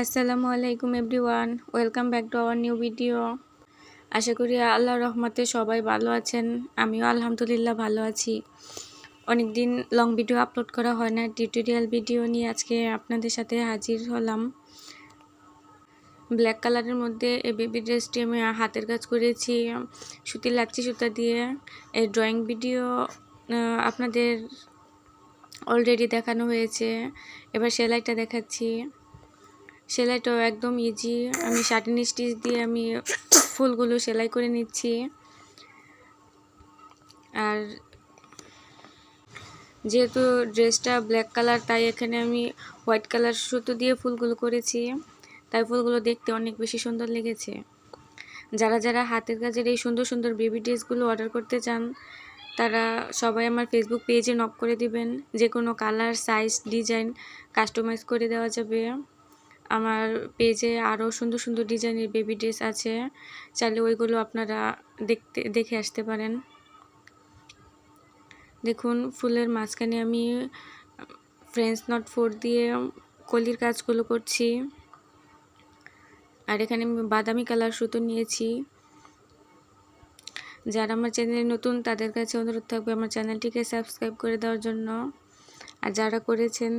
আসসালামু আলাইকুম everyone, welcome back to our new video. আশা করি আল্লাহর রহমতে সবাই ভালো আছেন। আমিও আলহামদুলিল্লাহ ভালো আছি। অনেক দিন লং ভিডিও আপলোড করা হয় না, টিউটোরিয়াল ভিডিও নিয়ে আজকে আপনাদের সাথে হাজির হলাম। ব্ল্যাক কালারের মধ্যে এই বেবি ড্রেসটি আমি হাতের কাজ করেছি সুতির লাচ্ছি সুতা দিয়ে। এই ড্রয়িং ভিডিও আপনাদের অলরেডি দেখানো হয়েছে, এবার সেলাইটা দেখাচ্ছি। সেলাইটাও একদম ইজি। আমি শার্টিন স্টিচ দিয়ে আমি ফুলগুলো সেলাই করে নিচ্ছি। আর যেহেতু ড্রেসটা ব্ল্যাক কালার, তাই এখানে আমি হোয়াইট কালার সুতো দিয়ে ফুলগুলো করেছি, তাই ফুলগুলো দেখতে অনেক বেশি সুন্দর লেগেছে। যারা যারা হাতের কাজের এই সুন্দর সুন্দর বেবি ড্রেসগুলো অর্ডার করতে চান, তারা সবাই আমার ফেসবুক পেজে নক করে দিবেন। যে কোনো কালার, সাইজ, ডিজাইন কাস্টমাইজ করে দেওয়া যাবে। আমার পেজে আরও সুন্দর সুন্দর ডিজাইনের বেবি ড্রেস আছে, চাইলে ওইগুলো আপনারা দেখে আসতে পারেন। দেখুন, ফুলের মাঝখানে আমি ফ্রেঞ্চ নট 4 দিয়ে কলির কাজগুলো করছি। আর এখানে আমি বাদামি কালার সুতো নিয়েছি। যারা আমার চ্যানেলে নতুন, তাদের কাছে অনুরোধ থাকবে আমার চ্যানেলটিকে সাবস্ক্রাইব করে দেওয়ার জন্য। আর যারা করেছেন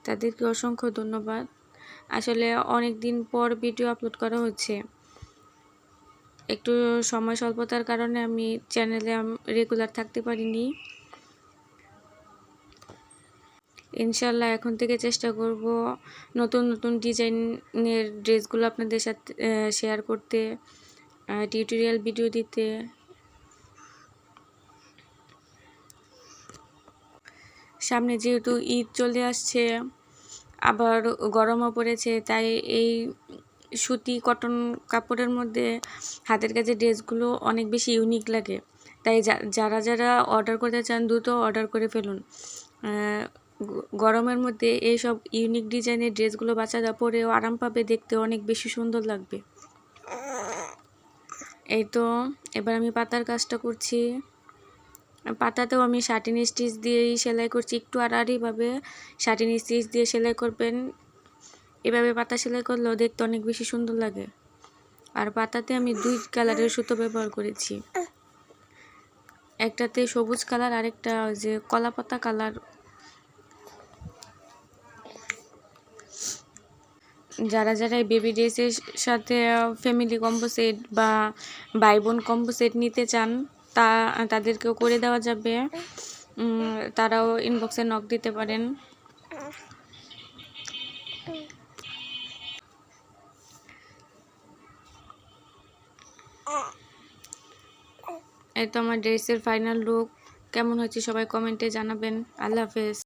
তাদেরকে অসংখ্য ধন্যবাদ। আসলে অনেক দিন পর ভিডিও আপলোড করা হচ্ছে, একটু সময় স্বল্পতার কারণে আমি চ্যানেলে রেগুলার থাকতে পারিনি। ইনশাল্লাহ এখন থেকে চেষ্টা করব নতুন নতুন ডিজাইনের ড্রেসগুলো আপনাদের সাথে শেয়ার করতে, টিউটোরিয়াল ভিডিও দিতে। সামনে যেহেতু ঈদ চলে আসছে, আবার গরমও পড়েছে, তাই এই সুতি কটন কাপড়ের মধ্যে হাতের কাজের ড্রেসগুলো অনেক বেশি ইউনিক লাগে। তাই যারা যারা অর্ডার করতে চান দ্রুত অর্ডার করে ফেলুন। গরমের মধ্যে এইসব ইউনিক ডিজাইনের ড্রেসগুলো বাচ্চারা পরেও আরাম পাবে, দেখতে অনেক বেশি সুন্দর লাগবে। এই তো এবার আমি পাতার কাজটা করছি। পাতাতেও আমি শার্টিন স্টিচ দিয়েই সেলাই করছি, একটু আড়াআড়িভাবে শার্টিন স্টিচ দিয়ে সেলাই করবেন। এভাবে পাতা সেলাই করলেও দেখতে অনেক বেশি সুন্দর লাগে। আর পাতাতে আমি 2 কালারের সুতো ব্যবহার করেছি, একটাতে সবুজ কালার, আরেকটা যে কলা পাতা কালার। যারা যারা এই বেবি ড্রেসের সাথে ফ্যামিলি কম্বো সেট বা ভাই বোন কম্বো সেট নিতে চান, তাদেরকেও করে দেওয়া যাবে। তারাও ইনবক্সে নক দিতে পারেন। এই তো আমার ড্রেসের ফাইনাল লুক। কেমন হয়েছে সবাই কমেন্টে জানাবেন। আল্লাহ হাফেজ।